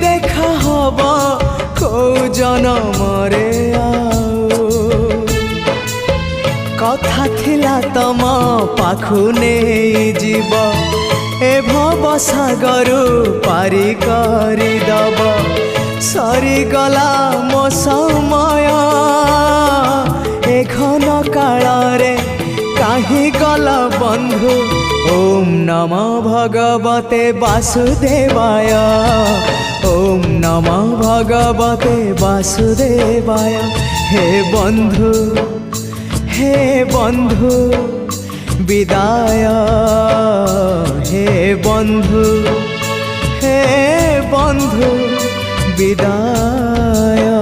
দেখা হব কৌ জনমরে কথা থিলা তম পাখু নেই যাব এ ভব সাগরু পারি করি দব সরিগলা মো সময় এ ঘন কাଳରେ কাহি গল বন্ধু ওম নম ভগবতে বাসুদেবায় ওম নম ভগবতে বাসুদেবায় হে বন্ধু বিদায় হে বন্ধু বিদায়।